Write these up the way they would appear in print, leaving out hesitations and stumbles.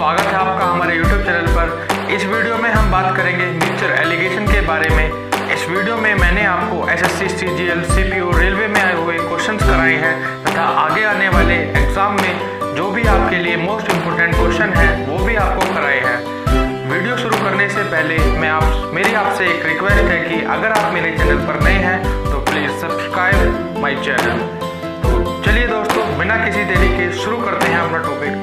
स्वागत है आपका हमारे YouTube चैनल पर। इस वीडियो में हम बात करेंगे मिक्सचर एलिगेशन के बारे में। इस वीडियो में मैंने आपको SSC, CGL, CPO, रेलवे में आए हुए क्वेश्चंस कराए हैं तथा आगे आने वाले एग्जाम में जो भी आपके लिए मोस्ट इम्पोर्टेंट क्वेश्चन है वो भी आपको कराए हैं। वीडियो शुरू करने से पहले मेरी आपसे एक रिक्वेस्ट है कि अगर आप मेरे चैनल पर नए हैं तो प्लीज़ सब्सक्राइब माई चैनल। तो चलिए दोस्तों, बिना किसी देरी के शुरू करते हैं अपना टॉपिक।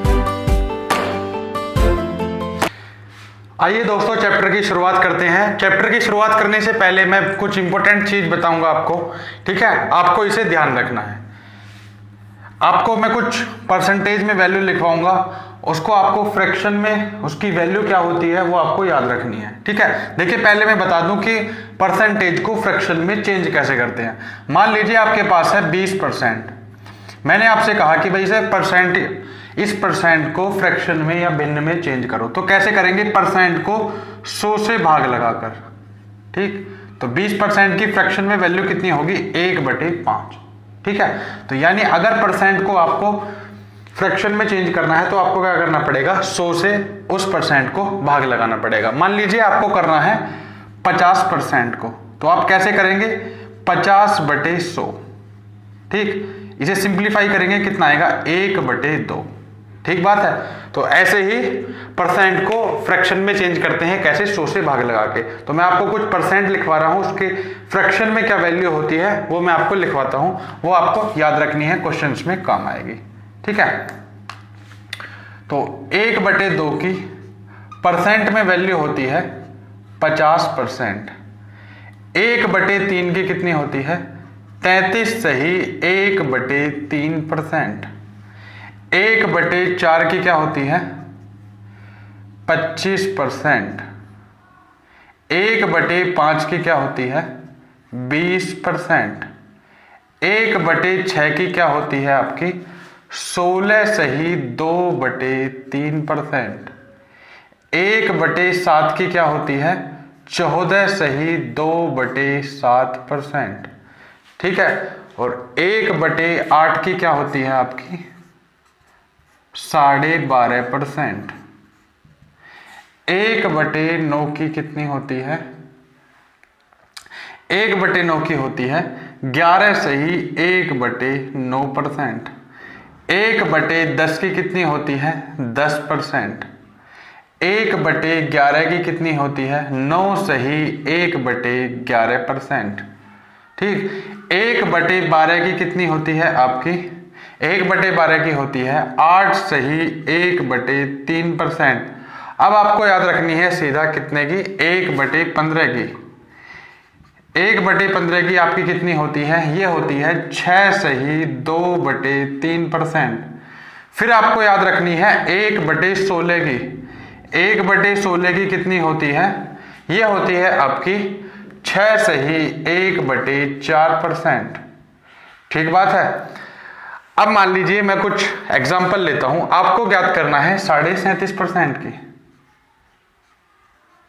आइए दोस्तों, चैप्टर की शुरुआत करते हैं। चैप्टर की शुरुआत करने से पहले मैं कुछ इंपॉर्टेंट चीज बताऊंगा आपको, ठीक है? आपको इसे ध्यान रखना है। आपको मैं कुछ परसेंटेज में वैल्यू लिखवाऊंगा, उसको आपको फ्रैक्शन में उसकी वैल्यू क्या होती है वो आपको याद रखनी है, ठीक है? देखिए, पहले मैं बता दूं कि परसेंटेज को फ्रैक्शन में चेंज कैसे करते हैं। मान लीजिए आपके पास है 20%। मैंने आपसे कहा कि भाई इस परसेंट को फ्रैक्शन में या भिन्न में चेंज करो। तो कैसे करेंगे? परसेंट को 100 से भाग लगाकर, ठीक? तो 20% की फ्रैक्शन में वैल्यू कितनी होगी? 1/5, ठीक है? तो यानी अगर परसेंट को आपको फ्रैक्शन में चेंज करना है तो आपको क्या करना पड़ेगा? 100 से उस परसेंट को भाग लगाना पड़ेगा। मान लीजिए आपको करना है 50% को, तो आप कैसे करेंगे? 50/100, ठीक? इसे सिंप्लीफाई करेंगे, कितना आएगा? 1/2, ठीक बात है? तो ऐसे ही परसेंट को फ्रैक्शन में चेंज करते हैं, कैसे? 100 से भाग लगा के। तो मैं आपको कुछ परसेंट लिखवा रहा हूं, उसके फ्रैक्शन में क्या वैल्यू होती है वो मैं आपको लिखवाता हूं, वो आपको याद रखनी है, क्वेश्चंस में काम आएगी, ठीक है? तो 1/2 की परसेंट में वैल्यू होती है 50%। 1/3 की कितनी होती है? 33 सही 1/3%। 1/4 की क्या होती है? 25%। 1/5 की क्या होती है? 20%। 1/6 की क्या होती है आपकी? 16 सही 2/3%। 1/7 की क्या होती है? 14 सही 2/7%, ठीक है? और 1/8 की क्या होती है आपकी? 12.5%। 1/9 की कितनी होती है? 1/9 की होती है 11 सही 1/9%। 1/10 की कितनी होती है? 10%। 1/11 की कितनी होती है? 9 सही 1/11%, ठीक? 1/12 की कितनी होती है आपकी? 1/12 की होती है 8 सही 1/3%। अब आपको याद रखनी है सीधा कितने की? 1/15 की। 1/15 की आपकी कितनी होती है? ये होती है 6 सही 2/3%। फिर आपको याद रखनी है 1/16 की। 1/16 की कितनी होती है? ये होती है आपकी 6 सही 1/4%, ठीक बात है? अब मान लीजिए मैं कुछ एग्जाम्पल लेता हूं, आपको ज्ञात करना है 37.5% की,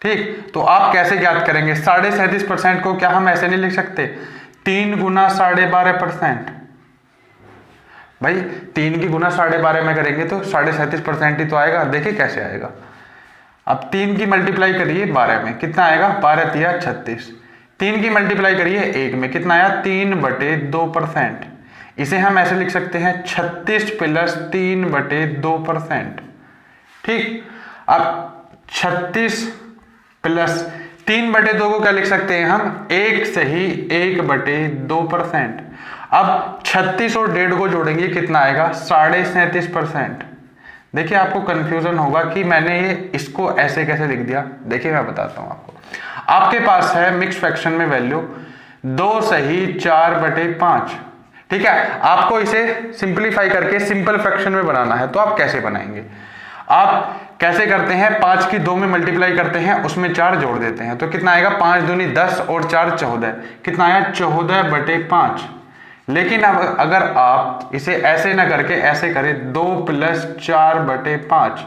ठीक? तो आप कैसे ज्ञात करेंगे? 37.5% को क्या हम ऐसे नहीं लिख सकते? 3 गुना 12.5%। भाई 3 की गुना 12.5 में करेंगे तो 37.5% ही तो आएगा। देखिए कैसे आएगा। अब 3 की मल्टीप्लाई करिए 12 में, कितना आएगा? 12 × 36। 3 की मल्टीप्लाई करिए 1 में, कितना आया? 3/2%। इसे हम ऐसे लिख सकते हैं 36 + 3/2%, ठीक? अब 36 + 3/2 को क्या लिख सकते हैं हम? 1 सही 1/2%। अब 36 और 1.5 को जोड़ेंगे, कितना आएगा? 37.5%। देखिए आपको कंफ्यूजन होगा कि मैंने ये इसको ऐसे कैसे लिख दिया। देखिए मैं बताता हूं आपको। आपके पास है मिक्स फ्रैक्शन में वैल्यू 2 सही 4/5, ठीक है? आपको इसे सिंपलीफाई करके सिंपल फ्रैक्शन में बनाना है, तो आप कैसे बनाएंगे? आप कैसे करते हैं? 5 की 2 में मल्टीप्लाई करते हैं, उसमें 4 जोड़ देते हैं, तो कितना आएगा? 5 दूनी 10 और 4 14, कितना आया? 14/5। लेकिन अब अगर आप इसे ऐसे ना करके ऐसे करें 2 + 4/5,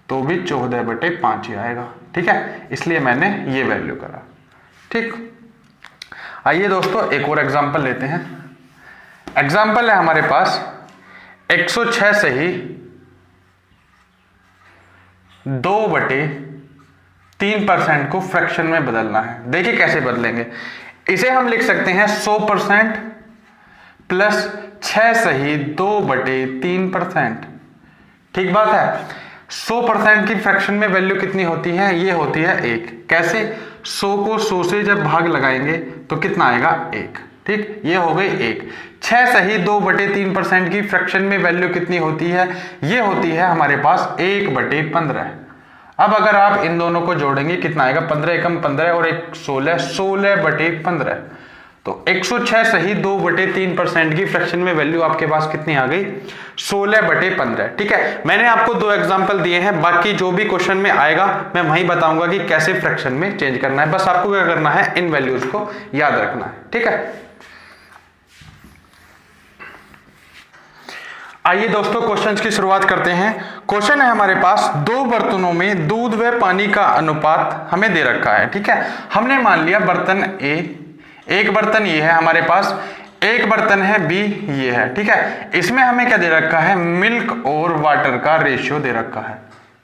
तो भी 14/5 ही आएगा, ठीक है? इसलिए मैंने ये वैल्यू करा, ठीक? आइए दोस्तों एक और एग्जांपल लेते हैं। एग्जाम्पल है हमारे पास 106 सही 2/3% को फ्रैक्शन में बदलना है। देखिए कैसे बदलेंगे, इसे हम लिख सकते हैं 100% प्लस 6 सही 2/3%। ठीक बात है। 100% की फ्रैक्शन में वैल्यू कितनी होती है, ये होती है 1। कैसे, 100 को 100 से जब भाग लगाएंगे तो कितना आएगा 1। ठीक, ये हो गई 1। 6 सही 2/3% की फ्रैक्शन में वैल्यू कितनी होती है, ये होती है हमारे पास 1/15। अब अगर आप इन दोनों को जोड़ेंगे कितना आएगा, 15 एकम 15 और 1 16, 16/15। तो 106 सही 2/3% की फ्रैक्शन में वैल्यू आपके पास कितनी आ गई, 16/15। ठीक है, मैंने आपको 2 एग्जांपल दिए हैं, बाकी जो भी क्वेश्चन में आएगा मैं वहीं बताऊंगा कि कैसे फ्रैक्शन में चेंज करना है। बस आपको क्या करना है, इन वैल्यूज को याद रखना है। ठीक है, आइए दोस्तों क्वेश्चंस की शुरुआत करते हैं। क्वेश्चन है हमारे पास, 2 बर्तनों में दूध व पानी का अनुपात हमें दे रखा है। ठीक है, हमने मान लिया बर्तन ए, एक बर्तन ये है हमारे पास, एक बर्तन है बी ये है। ठीक है, इसमें हमें क्या दे रखा है, मिल्क और वाटर का रेशियो दे रखा है।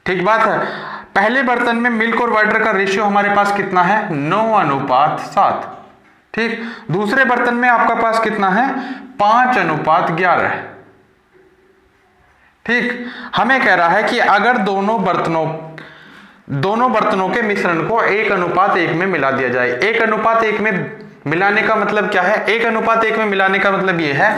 ठीक बात है। पहले बर्तन में मिल्क और वाटर का रेशियो हमारे पास कितना है, 9:7। ठीक, दूसरे बर्तन में आपका पास कितना है, 5:11। ठीक, हमें कह रहा है कि अगर दोनों बर्तनों के मिश्रण को 1:1 में मिला दिया जाए। 1:1 में मिलाने का मतलब क्या है, 1:1 में मिलाने का मतलब ये है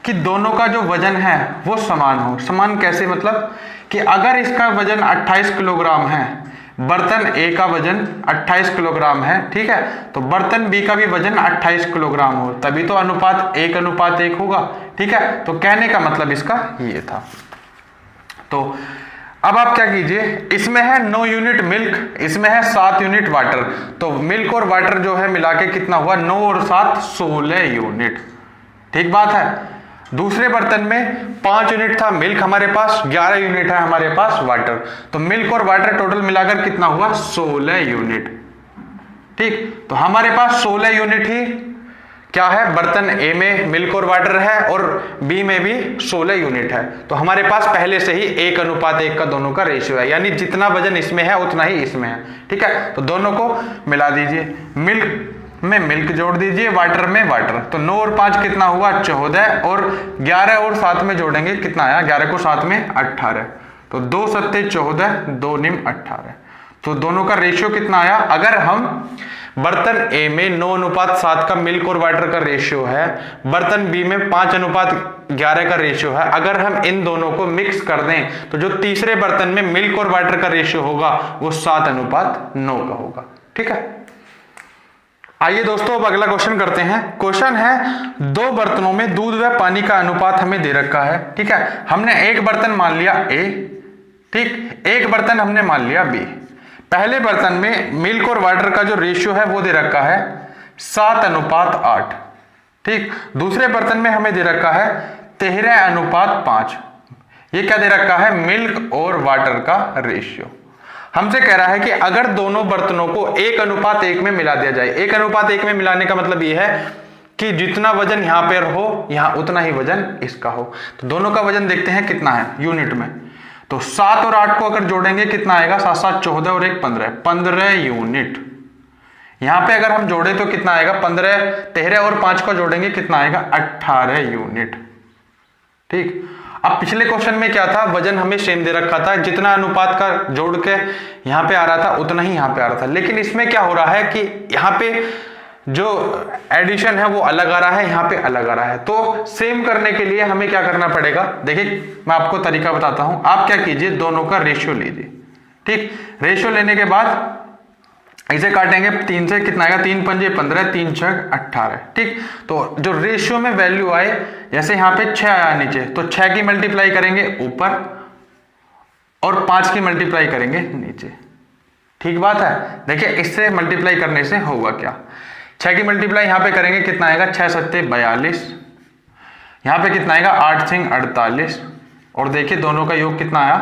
कि दोनों का जो वजन है वो समान हो। समान कैसे, मतलब कि अगर इसका वजन 28 किलोग्राम है, बर्तन ए का वजन 28 किलोग्राम है, ठीक है, तो बर्तन बी का भी वजन 28 किलोग्राम हो, तभी तो अनुपात 1:1 होगा। ठीक है, तो कहने का मतलब इसका ये था। तो अब आप क्या कीजिए, इसमें है 9 यूनिट मिल्क, इसमें है 7 यूनिट वाटर, तो मिल्क और वाटर जो है मिला के कितना हुआ, 9 और 7 16 यूनिट। ठीक बात है। दूसरे बर्तन में 5 यूनिट था मिल्क हमारे पास, 11 यूनिट है हमारे पास वाटर, तो मिल्क और वाटर टोटल मिलाकर कितना हुआ, 16 यूनिट। ठीक, तो हमारे पास 16 यूनिट ही क्या है, बर्तन ए में मिल्क और वाटर है और बी में भी 16 यूनिट है, तो हमारे पास पहले से ही 1:1 का दोनों का रेशियो है, यानी जितना वजन इसमें है उतना ही इसमें है। ठीक है, तो दोनों को मिला दीजिए, मिल्क में मिल्क जोड़ दीजिए, वाटर में वाटर, तो 9 और 5 कितना हुआ, 14, और 11 और 7 में जोड़ेंगे कितना आया, 11 को 7 में 18, तो 2 7 14, 2 9 18, तो दोनों का रेशियो कितना आया। अगर हम बर्तन ए में 9:7 का मिल्क और वाटर का रेशियो है, बर्तन बी में 5:11 का रेशियो है, अगर हम इन दोनों को मिक्स कर दें तो जो तीसरे बर्तन में मिल्क और वाटर का रेशियो होगा वो 7:9 का होगा। ठीक है, आइए दोस्तों अब अगला क्वेश्चन करते हैं। क्वेश्चन है, 2 बर्तनों में दूध व पानी का अनुपात हमें दे रखा है। ठीक है, हमने एक बर्तन मान लिया ए, ठीक, एक बर्तन हमने मान लिया बी। पहले बर्तन में मिल्क और वाटर का जो रेशियो है वो दे रखा है 7:8। ठीक, दूसरे बर्तन में हमें दे रखा है 13:5। ये क्या दे रखा है, मिल्क और वाटर का रेशियो। हमसे कह रहा है कि अगर दोनों बर्तनों को 1:1 में मिला दिया जाए। 1:1 में मिलाने का मतलब ये है कि जितना वजन यहां पर हो, यहां उतना ही वजन इसका हो। तो दोनों का वजन देखते हैं कितना है यूनिट में, तो 7 और 8 को अगर जोड़ेंगे कितना आएगा, 7 7 14 और 1 15, 15 यूनिट। यहां पे अगर हम जोड़े तो कितना आएगा, 15, 13 और 5 को जोड़ेंगे कितना आएगा, 18 यूनिट। ठीक, अब पिछले क्वेश्चन में क्या था, वजन हमें सेम दे रखा था, जितना अनुपात का जोड़ के यहां पे आ रहा था उतना ही यहां पे आ रहा था, लेकिन इसमें क्या हो रहा है कि यहां पे जो एडिशन है वो अलग आ रहा है, यहां पे अलग आ रहा है। तो सेम करने के लिए हमें क्या करना पड़ेगा, देखिए मैं आपको तरीका बताता हूं। आप क्या कीजिए, दोनों का रेशियो लीजिए। ठीक, रेशियो लेने के बाद इसे काटेंगे 3 से, कितना आएगा, 3 पंजे 15, 3 6 18। ठीक, तो जो रेशियो में वैल्यू आए, जैसे यहां पे 6 आया नीचे, तो 6 की मल्टीप्लाई करेंगे ऊपर और 5 की मल्टीप्लाई करेंगे नीचे। ठीक बात है। देखिए इससे मल्टीप्लाई करने से होगा क्या, 6 की मल्टीप्लाई यहां पे करेंगे कितना आएगा, 6 7 42, यहां पे कितना आएगा, 8 6 48, और देखिए दोनों का योग कितना आया,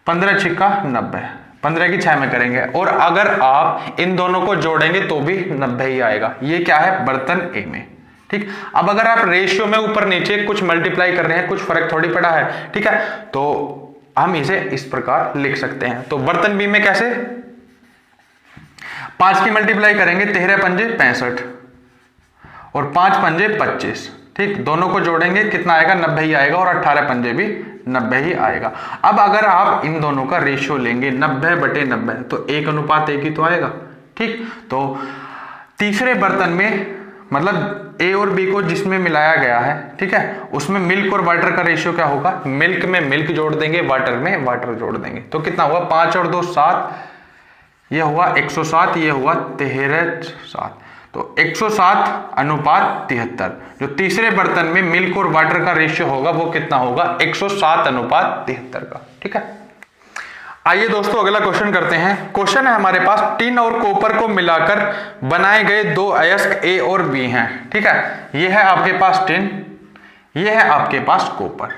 15 6 90, 15 की 6 में करेंगे, और अगर आप इन दोनों को जोड़ेंगे तो भी 90 ही आएगा। ये क्या है, बर्तन ए में। ठीक, अब अगर आप रेशियो में ऊपर नीचे कुछ मल्टीप्लाई कर रहे हैं, कुछ फर्क थोड़ी पड़ा है। ठीक है, तो हम इसे इस प्रकार लिख सकते हैं। तो बर्तन बी में कैसे, 5 की मल्टीप्लाई करेंगे, 13 पंजे 65 और 5 पंजे 25, ठीक, दोनों को जोड़ेंगे कितना आएगा, 90 ही आएगा, और 18 पंजे भी 90 ही आएगा। अब अगर आप इन दोनों का रेशियो लेंगे 90/90 तो 1:1 ही तो आएगा, ठीक। तो तीसरे बर्तन में मतलब ए और बी को जिसमें मिलाया गया है, ठीक है, उसमें मिल्क और वाटर का रेशियो क्या होगा, मिल्क में मिल्क जोड़ देंगे, वाटर में वाटर जोड़ देंगे, तो कितना हुआ, 5 और 2 7, ये हुआ 107, ये हुआ 13:7, तो 107:73। जो तीसरे बर्तन में मिल्क और वाटर का रेशियो होगा वो कितना होगा, 107:73 का, ठीक है। आइए दोस्तों अगला क्वेश्चन करते हैं। क्वेश्चन है हमारे पास, टिन और कॉपर को मिलाकर बनाए गए 2 अयस्क ए और बी हैं, ठीक है। ये है आपके पास टिन, ये है आपके पास कॉपर,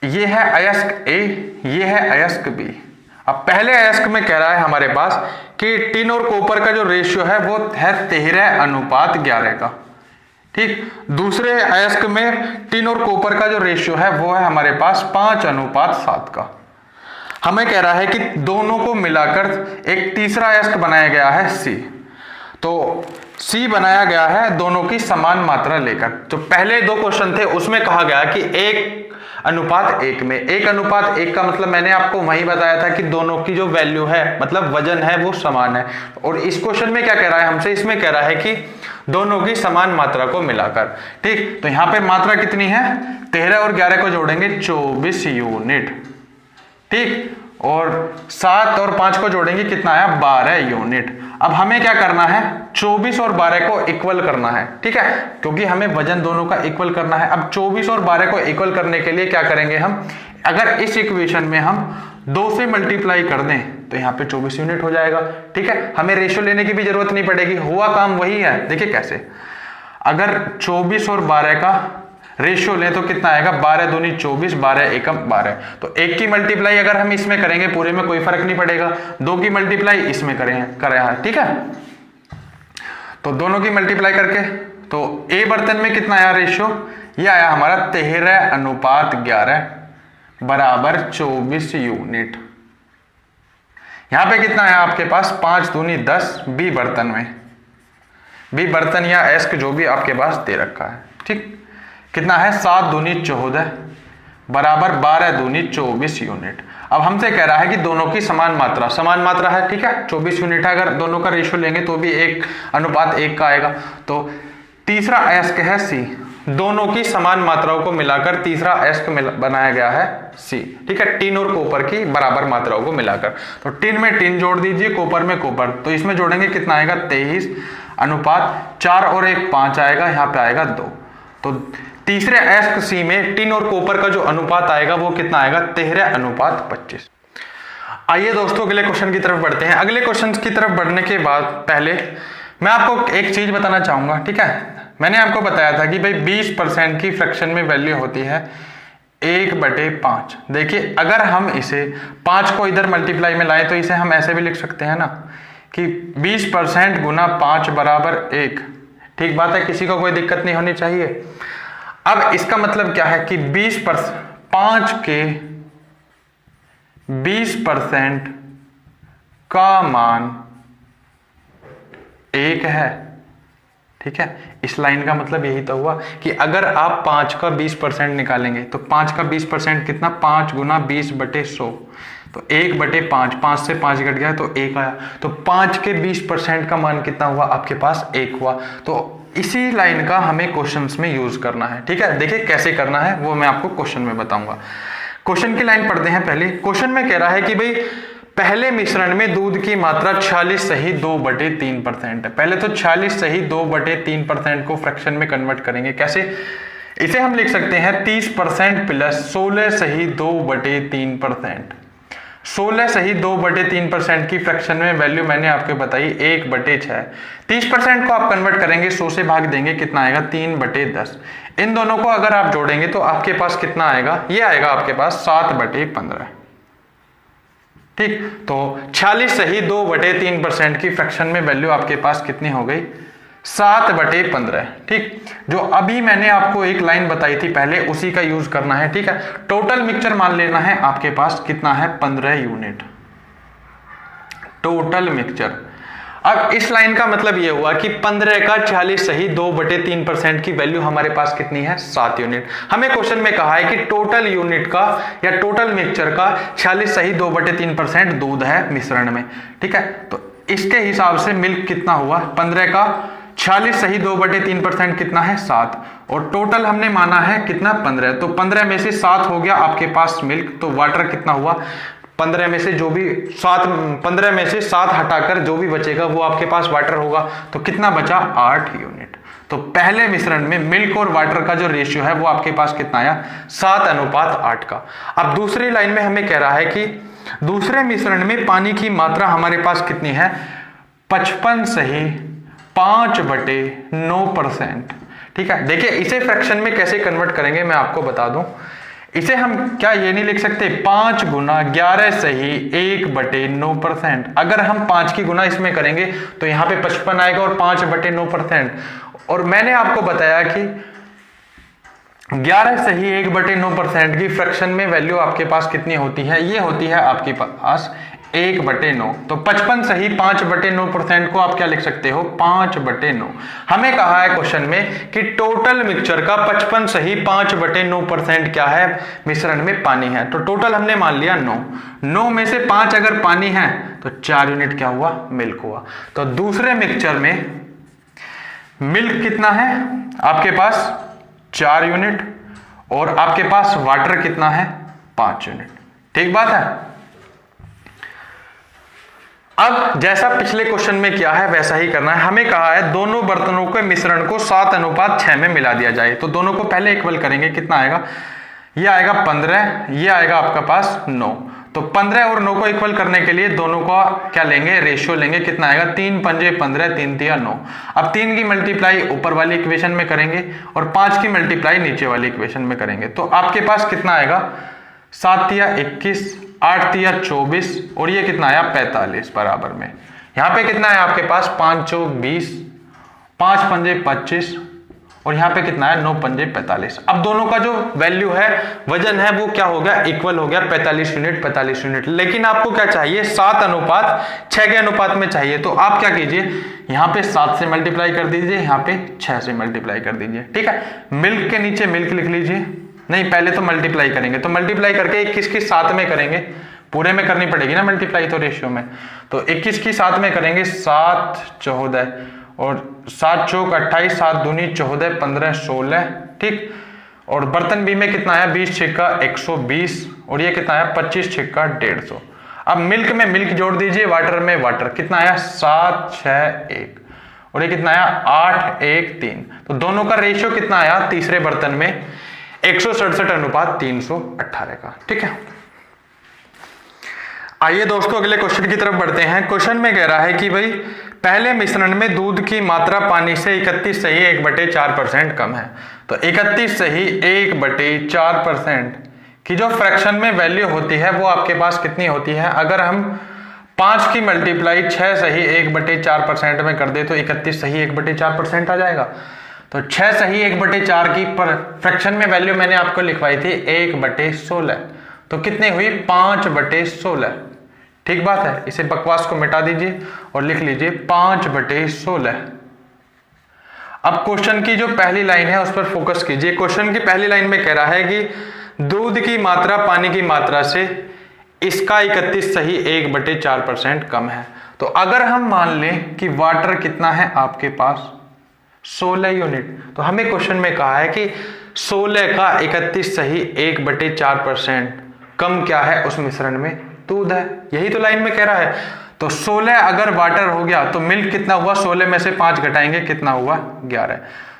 ये है अयस्क ए, ये है अयस्क बी। अब पहले अयस्क में कह रहा है हमारे पास कि टिन और कॉपर का जो रेशियो है वो है 13:11 का, ठीक। दूसरे अयस्क में टिन और कॉपर का जो रेशियो है वो है हमारे पास 5:7 का। हमें कह रहा है कि दोनों को मिलाकर एक तीसरा अयस्क बनाया गया है सी। तो सी बनाया गया है दोनों की समान मात्रा लेकर। जो पहले 2 क्वेश्चन थे उसमें कहा गया कि 1:1 में, 1:1 का मतलब मैंने आपको वही बताया था कि दोनों की जो वैल्यू है मतलब वजन है वो समान है। और इस क्वेश्चन में क्या कह रहा है हमसे, इसमें कह रहा है कि दोनों की समान मात्रा को मिलाकर, ठीक। तो यहां पे मात्रा कितनी है, 13 और 11 को जोड़ेंगे 24 यूनिट, ठीक, और 7 और 5 को जोड़ेंगे कितना आया, 12 यूनिट। अब हमें क्या करना है, 24 और 12 को इक्वल करना है, ठीक है, क्योंकि हमें वजन दोनों का इक्वल करना है। अब 24 और 12 को इक्वल करने के लिए क्या करेंगे हम, अगर इस इक्वेशन में हम 2 से मल्टीप्लाई कर दें तो यहाँ पे 24 यूनिट हो जाएगा, ठीक है। हमें रेशियो लेने की भी जरूरत नहीं पड़ेगी, हुआ काम वही है। देखिए कैसे, अगर 24 और 12 का रेशियो लें तो कितना आएगा, 12 दूनी 24, 12 एकम 12। तो 1 की मल्टीप्लाई अगर हम इसमें करेंगे पूरे में कोई फर्क नहीं पड़ेगा, 2 की मल्टीप्लाई इसमें करें, ठीक है। तो दोनों की मल्टीप्लाई करके तो ए बर्तन में कितना आया रेशियो, ये आया हमारा 13:11 बराबर 24 यूनिट। यहां पे कितना आया आपके पास, 5 दूनी 10 बी बर्तन में, बी बर्तन या एस्क जो भी आपके पास दे रखा है, ठीक, कितना है 7 दूनी 14 बराबर 12 दूनी 24 यूनिट। अब हमसे कह रहा है कि दोनों की समान मात्रा है, ठीक है, 24 यूनिट है। अगर दोनों का रेशियो लेंगे तो भी 1:1 का आएगा। तो तीसरा अयस्क है सी, दोनों की समान मात्राओं को मिलाकर तीसरा अयस्क बनाया गया है सी, ठीक है, टिन और कॉपर की बराबर मात्राओं को मिलाकर। तो टिन में टिन जोड़ दीजिए, कॉपर में कॉपर, तो इसमें जोड़ेंगे कितना आएगा, 23:4 और 1 5 आएगा, यहाँ पे आएगा 2। तो तीसरे अयस्क सी में टिन और कॉपर का जो अनुपात आएगा वो कितना आएगा, 13:25। आइए दोस्तों अगले क्वेश्चन की तरफ बढ़ते हैं। अगले क्वेश्चन की तरफ बढ़ने के बाद पहले मैं आपको एक चीज बताना चाहूंगा, ठीक है। मैंने आपको बताया था कि भाई 20% की फ्रैक्शन में वैल्यू होती है 1/5। देखिए अगर हम इसे 5 को इधर मल्टीप्लाई में लाएं तो इसे हम ऐसे भी लिख सकते हैं ना कि 20% गुना 5 बराबर 1। ठीक बात है, किसी को कोई दिक्कत नहीं होनी चाहिए। अब इसका मतलब क्या है कि 5 के 20% का मान 1 है, ठीक है। इस लाइन का मतलब यही तो हुआ कि अगर आप 5 का 20% निकालेंगे तो 5 का 20% कितना, 5 गुना 20/100, तो 1/5, 5 से 5 घट गया तो 1 आया। तो 5 के 20% का मान कितना हुआ आपके पास, 1 हुआ। तो इसी लाइन का हमें क्वेश्चंस में यूज करना है, ठीक है। देखिए कैसे करना है वो मैं आपको क्वेश्चन में बताऊंगा। क्वेश्चन की लाइन पढ़ते हैं पहले। क्वेश्चन में कह रहा है कि भाई पहले मिश्रण में दूध की मात्रा 46 सही 2/3% है। पहले तो 46 सही 2/3% को फ्रैक्शन में कन्वर्ट करेंगे। कैसे, इसे हम लिख सकते हैं 30% प्लस 16 सही 2/3%। 16 सही 2/3% की फ्रैक्शन में वैल्यू मैंने आपको बताई 1/6। 30% को आप कन्वर्ट करेंगे, 100 से भाग देंगे, कितना आएगा 3/10। इन दोनों को अगर आप जोड़ेंगे तो आपके पास कितना आएगा, ये आएगा आपके पास 7/15। ठीक, तो 46 सही 2/3% की फ्रैक्शन में वैल्यू आपके पास कितनी हो गई, 7/15। ठीक, जो अभी मैंने आपको एक लाइन बताई थी पहले, उसी का यूज करना है। ठीक है, टोटल मिक्सचर मान लेना है आपके पास कितना है, 15 यूनिट टोटल मिक्सचर। अब इस लाइन का मतलब ये हुआ कि 15 का 40 सही 2/3% की वैल्यू हमारे पास कितनी है, 7 यूनिट। हमें क्वेश्चन में कहा है कि टोटल यूनिट का या टोटल मिक्सचर का 40 सही 2/3% दूध है मिश्रण में। ठीक है, तो इसके हिसाब से मिल्क कितना हुआ, 15 का 40 सही 2/3% कितना है, 7, और टोटल हमने माना है कितना, 15। तो 15 में से 7 हो गया आपके पास मिल्क, तो वाटर कितना हुआ, 15 में से जो भी 15 में से 7 हटाकर जो भी बचेगा वो आपके पास वाटर होगा, तो कितना बचा, 8 यूनिट। तो पहले मिश्रण में मिल्क और वाटर का जो रेशियो है वो आपके पास कितना आया, 7:8 का। अब दूसरी लाइन में हमें कह रहा है कि दूसरे मिश्रण में पानी की मात्रा हमारे पास कितनी है, 55 सही 5/9%। ठीक है, देखिए इसे फ्रैक्शन में कैसे कन्वर्ट करेंगे मैं आपको बता दूं। इसे हम क्या ये नहीं लिख सकते, 5 गुना 11 सही 1/9%। अगर हम 5 की गुना इसमें करेंगे तो यहां पे 55 आएगा और 5/9%। और मैंने आपको बताया कि 11 सही 1/9% की फ्रैक्शन में वैल्यू आपके पास कितनी होती है, ये होती है आपके पास 1/9। तो 55 सही 5/9% को आप क्या लिख सकते हो, 5/9। हमें कहा है क्वेश्चन में कि टोटल मिक्सचर का 55 सही 5/9% क्या है, मिश्रण में पानी है। तो टोटल हमने मान लिया 9 में से 5 अगर पानी है तो 4 यूनिट क्या हुआ, मिल्क हुआ। तो दूसरे मिक्सचर में मिल्क कितना है आपके पास, 4 यूनिट, और आपके पास वाटर कितना है, 5 यूनिट। ठीक बात है। अब जैसा पिछले क्वेश्चन में किया है वैसा ही करना है। हमें कहा है दोनों बर्तनों के मिश्रण को 7:6 में मिला दिया जाए। तो दोनों को पहले इक्वल करेंगे, कितना आएगा, ये आएगा 15, ये आएगा आपका पास 9। तो 15 और 9 को इक्वल करने के लिए दोनों का क्या लेंगे, रेशियो लेंगे। कितना आएगा, 3 पंजे 15, 3 तिया 9। अब 3 की मल्टीप्लाई ऊपर वाली इक्वेशन में करेंगे और 5 की मल्टीप्लाई नीचे वाली इक्वेशन में करेंगे। तो आपके पास कितना आएगा, 7 तिया 21, 8 तिया 24, और ये कितना आया 45 बराबर में। यहाँ पे कितना है आपके पास, 5 चौक 20, 5 पंजे 25, और यहाँ पे कितना है, 9 पंजे 45। अब दोनों का जो वैल्यू है, वजन है, वो क्या हो गया, इक्वल हो गया, 45 यूनिट 45 यूनिट। लेकिन आपको क्या चाहिए, 7:6 के अनुपात में चाहिए। तो आप क्या कीजिए, यहाँ पे 7 से मल्टीप्लाई कर दीजिए, यहाँ पे 6 से मल्टीप्लाई कर दीजिए। ठीक है, मिल्क के नीचे मिल्क लिख लीजिए, नहीं पहले तो मल्टीप्लाई करेंगे। तो मल्टीप्लाई करके 21 की 7 में करेंगे, पूरे में करनी पड़ेगी ना मल्टीप्लाई, तो रेशियो में। तो 21 की 7 में करेंगे, 7 14, और 7 चौक 28, 7 दूनी 14, 15 16। ठीक, और बर्तन बी में कितना आया, 20 छिक्का 120, और ये कितना आया, 25 छिक्का 150। अब मिल्क में मिल्क जोड़ दीजिए, वाटर में वाटर, कितना आया, 7 6 1, और ये कितना आया, 8 1 3। तो दोनों का रेशियो कितना आया तीसरे बर्तन में, 167:318 का। ठीक है, आइए दोस्तों अगले क्वेश्चन की तरफ बढ़ते हैं। क्वेश्चन में कह रहा है कि भाई पहले मिश्रण में दूध की मात्रा पानी से 31 सही 1/4% कम है। तो 31 सही 1/4% की जो फ्रैक्शन में वैल्यू होती है वो आपके पास कितनी होती है। अगर हम 5 की मल्टीप्लाई 6 सही 1/4% में कर दे तो 31 सही 1/4% आ जाएगा। तो 6 सही 1/4 की पर फ्रैक्शन में वैल्यू मैंने आपको लिखवाई थी 1/16, तो कितनी हुई 5/16। ठीक बात है, इसे बकवास को मिटा दीजिए और लिख लीजिए 5/16। अब क्वेश्चन की जो पहली लाइन है उस पर फोकस कीजिए। क्वेश्चन की पहली लाइन में कह रहा है कि दूध की मात्रा पानी की मात्रा से इसका 31 सही 1/4% कम है। तो अगर हम मान लें कि वाटर कितना है आपके पास 16 यूनिट, तो हमें क्वेश्चन में कहा है कि 16 का 31 सही 1/4% कम क्या है उस मिश्रण में, दूध है। यही तो लाइन में कह रहा है। तो 16 अगर वाटर हो गया तो मिल्क कितना हुआ, 16 में से 5 घटाएंगे कितना हुआ 11।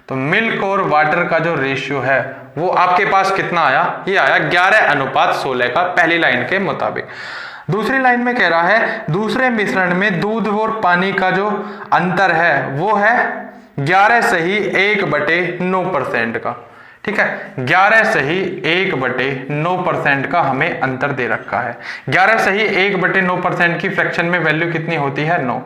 तो मिल्क और वाटर का जो रेशियो है वो आपके पास कितना आया, ये आया 11:16 का, पहली लाइन के मुताबिक। दूसरी लाइन में कह रहा है दूसरे मिश्रण में दूध और पानी का जो अंतर है वो है 11 सही 1/9% का। ठीक है, 11 सही 1/9% का हमें अंतर दे रखा है। 11 सही 1/9% की फ्रैक्शन में वैल्यू कितनी होती है 9।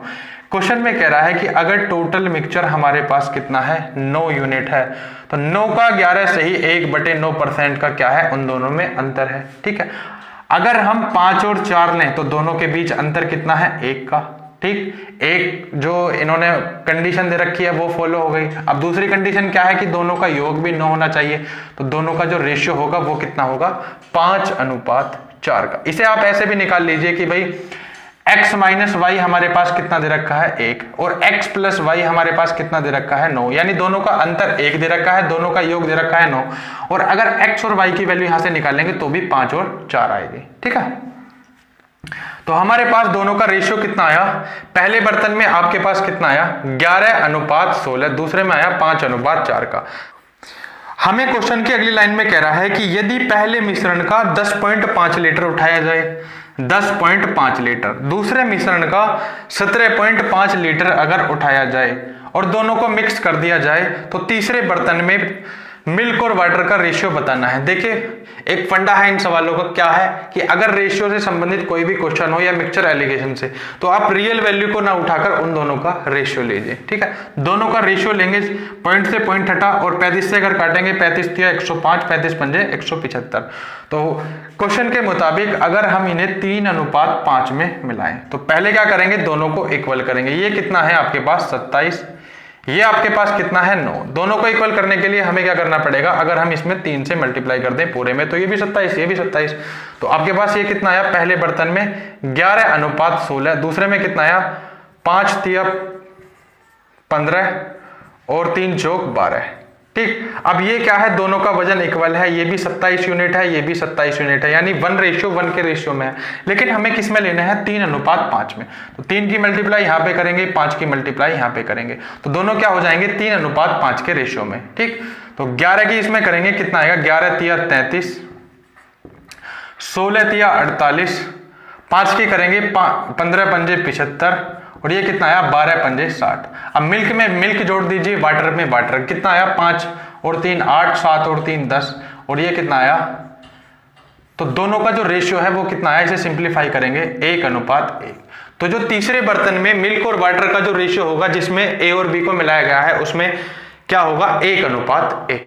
क्वेश्चन में कह रहा है कि अगर टोटल मिक्सचर हमारे पास कितना है 9 यूनिट है, तो 9 का 11 से ही 1/9% का क्या है, उन दोनों में अंतर है। ठीक है, अगर हम 5 और 4 लें तो दोनों के बीच अंतर कितना है, 1 का। ठीक, एक जो इन्होंने कंडीशन दे रखी है वो फॉलो हो गई। अब दूसरी कंडीशन क्या है कि दोनों का योग भी 9 होना चाहिए, तो दोनों का जो रेशियो होगा वो कितना होगा, 5:4 का। इसे आप ऐसे भी निकाल लीजिए कि भाई x माइनस वाई हमारे पास कितना दे रखा है, 1, और x प्लस वाई हमारे पास कितना दे रखा है, 9, यानी दोनों का अंतर 1 दे रखा है, दोनों का योग दे रखा है 9, और अगर x और y की वैल्यू यहां से निकालेंगे तो भी 5 और 4 आएगी। ठीक है, तो हमारे पास दोनों का रेशियो कितना आया, पहले बर्तन में आपके पास कितना आया, 11:16, दूसरे में आया 5:4 का। हमें क्वेश्चन की अगली लाइन में कह रहा है कि यदि पहले मिश्रण का 10.5 लीटर उठाया जाए, 10.5 लीटर, दूसरे मिश्रण का 17.5 लीटर अगर उठाया जाए और दोनों को मिक्स कर दिया जाए, तो तीसरे बर्तन में मिल्क और वाटर का रेशियो बताना है। देखिए एक फंडा है इन सवालों का, क्या है कि अगर रेशियो से संबंधित कोई भी क्वेश्चन हो या मिक्सचर एलिगेशन से, तो आप रियल वैल्यू को ना उठाकर उन दोनों का रेशियो लीजिए। ठीक है, दोनों का रेशियो लेंगे, पॉइंट से पॉइंट हटा और 35 से अगर काटेंगे, 35 तिया 105, 35 पंजे 175। तो क्वेश्चन के मुताबिक अगर हम इन्हें 3:5 में मिलाएं, तो पहले क्या करेंगे, दोनों को इक्वल करेंगे। ये कितना है आपके पास 27, ये आपके पास कितना है 9। दोनों को इक्वल करने के लिए हमें क्या करना पड़ेगा, अगर हम इसमें 3 से मल्टीप्लाई कर दें पूरे में, तो ये भी 27, ये भी 27, तो आपके पास ये कितना आया, पहले बर्तन में 11:16, दूसरे में कितना आया, 5 तिया 15 और 3 चौक 12। ठीक, अब ये क्या है, दोनों का वजन इक्वल है, ये भी 27 यूनिट है, ये भी 27 यूनिट है, यानी 1:1 के रेशियो में है। लेकिन हमें किस में लेना है, 3:5 में। तो 3 की मल्टीप्लाई यहाँ पे करेंगे, 5 की मल्टीप्लाई यहाँ पे करेंगे, तो दोनों क्या हो जाएंगे, 3:5 के रेशियो में। ठीक, तो 11 की इसमें करेंगे, कितना आएगा, 11 तिया 33, 16 तिया 48, 5 की करेंगे 15 पंजे 75, और ये कितना आया, 12 पंजे 60। अब मिल्क में मिल्क जोड़ दीजिए, वाटर में वाटर, कितना आया, 5 और 3 8, 7 और 3 10, और ये कितना आया, तो दोनों का जो रेशियो है वो कितना आया, इसे सिंप्लीफाई करेंगे 1:1। तो जो तीसरे बर्तन में मिल्क और वाटर का जो रेशियो होगा, जिसमें ए और बी को मिलाया गया है, उसमें क्या होगा, 1:1।